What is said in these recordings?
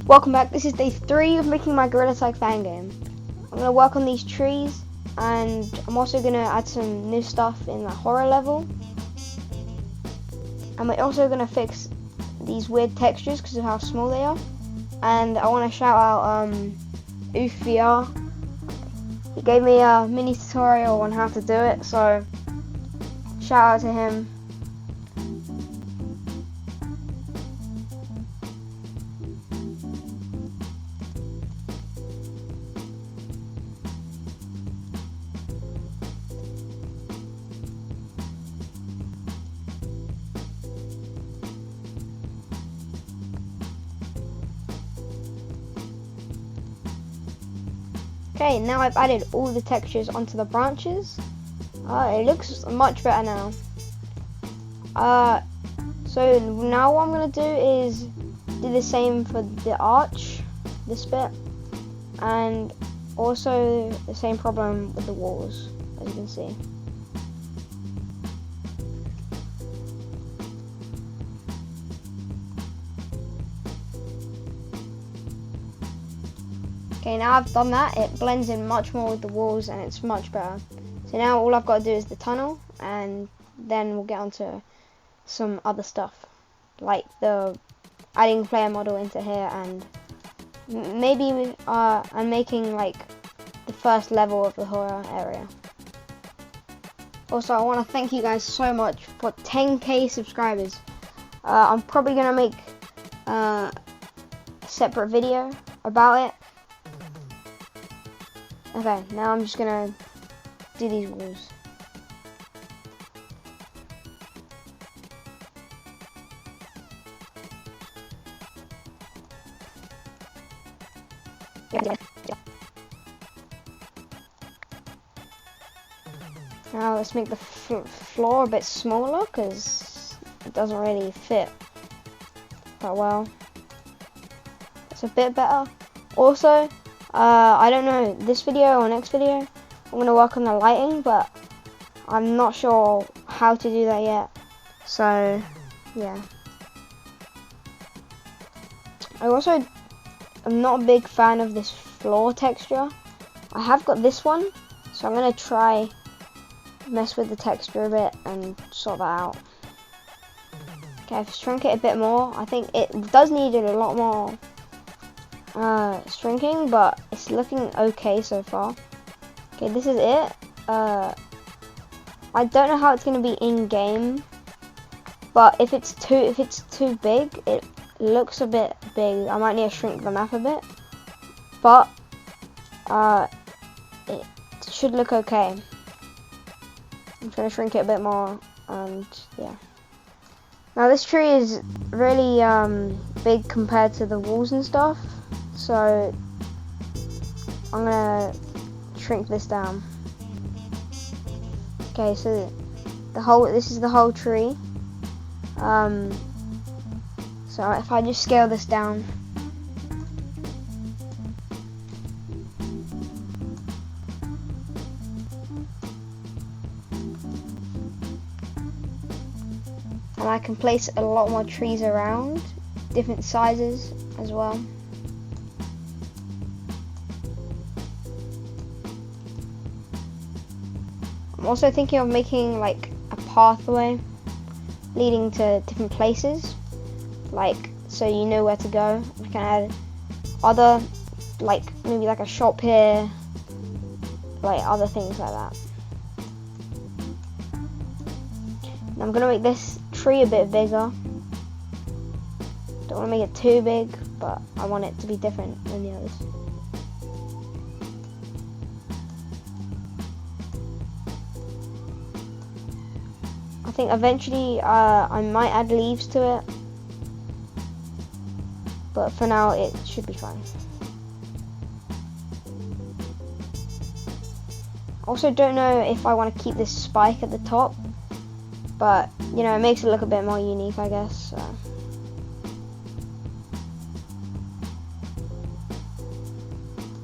Welcome back. This is day 3 of making my Gorilla Tag fan game. I'm going to work on these trees, and I'm also going to add some new stuff in the horror level. And we're also going to fix these weird textures because of how small they are. And I want to shout out VR. He gave me a mini tutorial on how to do it, so shout out to him. Okay, now I've added all the textures onto the branches. It looks much better now. So now what I'm going to do is do the same for the arch, this bit, and also the same problem with the walls, as you can see. Okay, now I've done that, it blends in much more with the walls and it's much better. So now all I've got to do is the tunnel, and then we'll get on to some other stuff, like the adding player model into here, and maybe I'm making like the first level of the horror area. Also, I want to thank you guys so much for 10k subscribers. I'm probably going to make a separate video about it. Okay, now I'm just gonna do these walls. Now let's make the floor a bit smaller because it doesn't really fit that well. It's a bit better. Also, I don't know, this video or next video, I'm going to work on the lighting, but I'm not sure how to do that yet. So, yeah. I also am not a big fan of this floor texture. I have got this one, so I'm going to try mess with the texture a bit and sort that out. Okay, I've shrunk it a bit more. I think it does need a lot more shrinking, but it's looking okay so far. Okay, this is it. I don't know how it's going to be in game, but if it's too big, it looks a bit big. I might need to shrink the map a bit, but it should look okay. I'm trying to shrink it a bit more, and yeah. Now this tree is really big compared to the walls and stuff. So I'm gonna shrink this down. Okay, so this is the whole tree. So if I just scale this down, and I can place a lot more trees around, different sizes as well. I'm also thinking of making like a pathway leading to different places, like so you know where to go. I can add other, like maybe like a shop here, like other things like that. And I'm gonna make this tree a bit bigger. Don't want to make it too big, but I want it to be different than the others. I think eventually I might add leaves to it, but for now it should be fine. Also, don't know if I want to keep this spike at the top, but you know, it makes it look a bit more unique, I guess. So.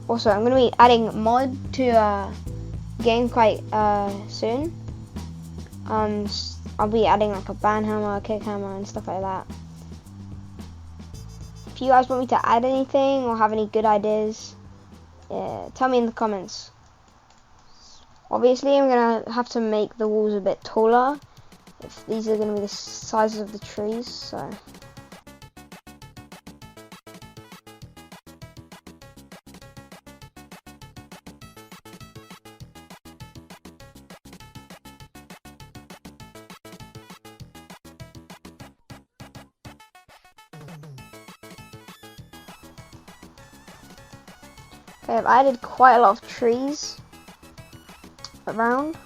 Also, I'm going to be adding mod to game quite soon. I'll be adding like a ban hammer, kick hammer, and stuff like that. if you guys want me to add anything or have any good ideas, tell me in the comments. Obviously, I'm gonna have to make the walls a bit taller if these are gonna be the sizes of the trees. So. Okay, I've added quite a lot of trees around.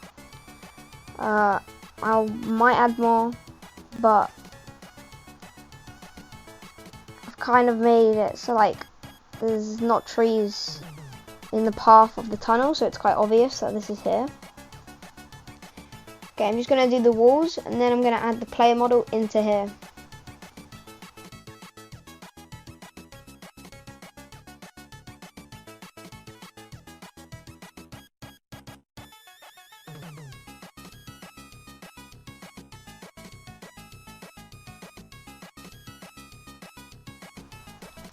I might add more, but I've kind of made it so like there's not trees in the path of the tunnel, so it's quite obvious that this is here. Okay, I'm just gonna do the walls and then I'm gonna add the player model into here.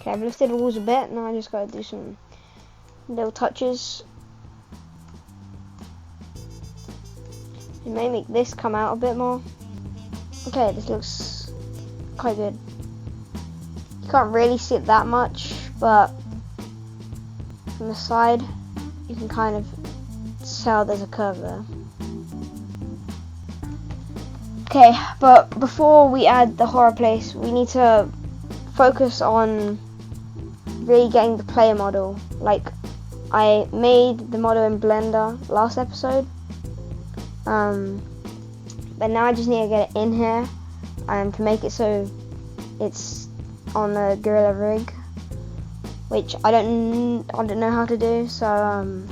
Okay, I've lifted the walls a bit, now I just gotta do some little touches. It may make this come out a bit more. Okay, this looks quite good. You can't really see it that much, but from the side you can kind of tell there's a curve there. Okay, but before we add the horror place, we need to focus on really getting the player model. Like, I made the model in Blender last episode, but now I just need to get it in here and to make it so it's on the Gorilla rig, which I don't know how to do. So I'm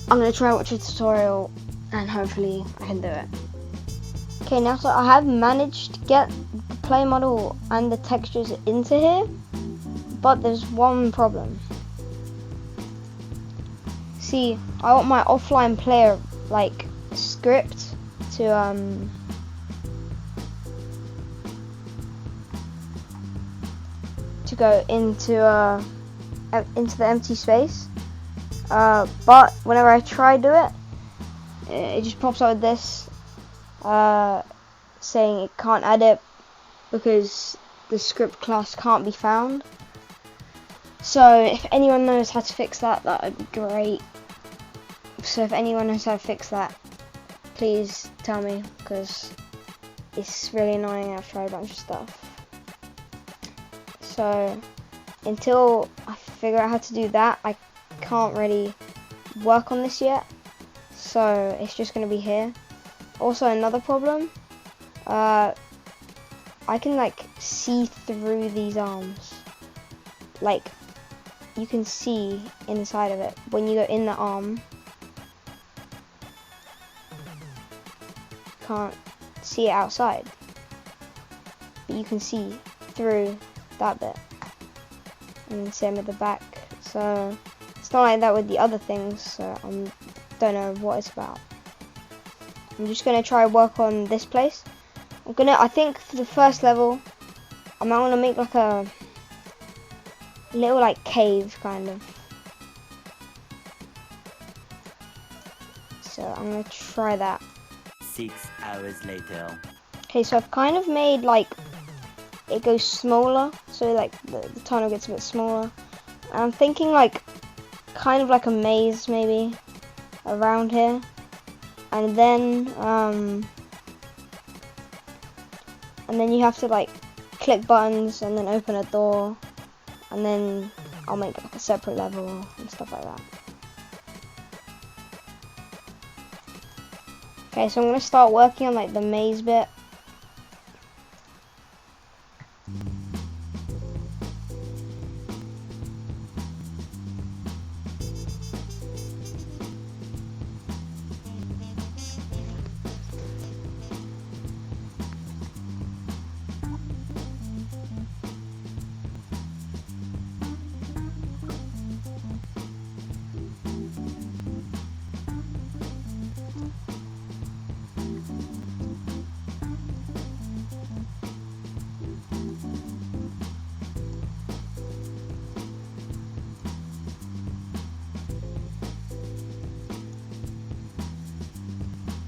gonna try watch a tutorial and hopefully I can do it. Okay, now so I have managed to get the player model and the textures into here, but there's one problem. See, I want my offline player like script to go into the empty space, but whenever I try to do it, it just pops out with this saying it can't add it because the script class can't be found. So if anyone knows how to fix that, that would be great. So if anyone knows how to fix that, please tell me, because it's really annoying. I've tried a bunch of stuff. So until I figure out how to do that, I can't really work on this yet. So it's just going to be here. Also, another problem, I can like see through these arms. Like, you can see inside of it when you go in the arm. Can't see it outside, but you can see through that bit, and same with the back. So it's not like that with the other things, so I don't know what it's about. I'm just gonna try work on this place. I think for the first level I'm gonna make like a little like cave kind of. So I'm gonna try that. 6 hours later. Okay, so I've kind of made like it goes smaller, so like the tunnel gets a bit smaller. And I'm thinking like kind of like a maze maybe around here, and then you have to like click buttons and then open a door, and then I'll make like a separate level and stuff like that. Okay, so I'm gonna start working on like the maze bit.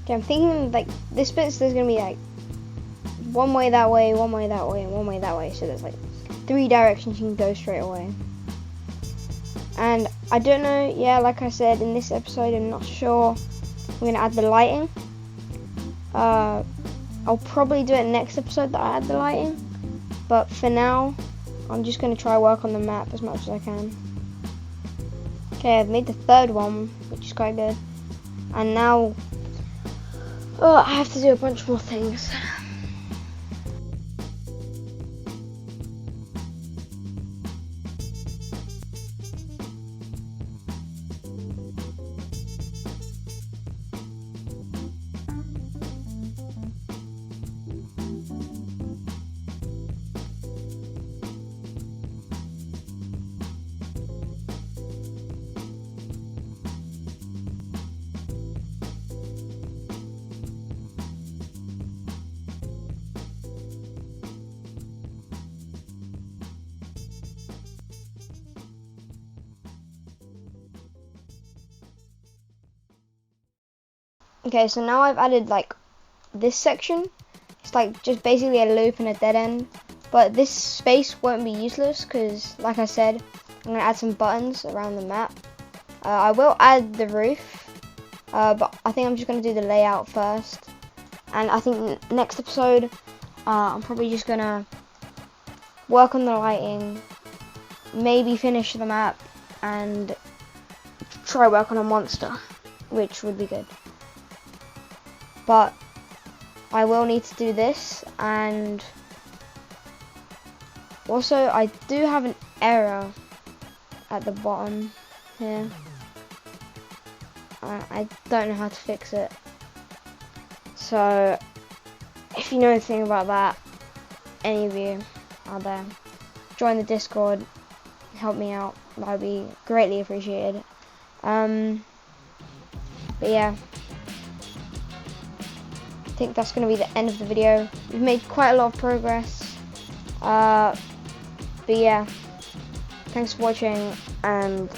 Okay, I'm thinking like this bit's there's gonna be like one way that way, one way that way, and one way that way. So there's like 3 directions you can go straight away. And I don't know, yeah, like I said in this episode, I'm not sure I'm gonna add the lighting. I'll probably do it next episode that I add the lighting. But for now, I'm just gonna try work on the map as much as I can. Okay, I've made the 3rd one, which is quite good. And now, I have to do a bunch more things. Okay, so now I've added like this section. It's like just basically a loop and a dead end. But this space won't be useless because, like I said, I'm going to add some buttons around the map. I will add the roof, but I think I'm just going to do the layout first. And I think next episode, I'm probably just going to work on the lighting, maybe finish the map, and try work on a monster, which would be good. But I will need to do this, and also I do have an error at the bottom here. I don't know how to fix it. So if you know anything about that, any of you out there, join the Discord, help me out. That would be greatly appreciated. But yeah, I think that's going to be the end of the video. We've made quite a lot of progress. But yeah, thanks for watching, and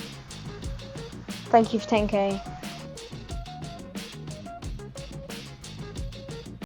thank you for 10k.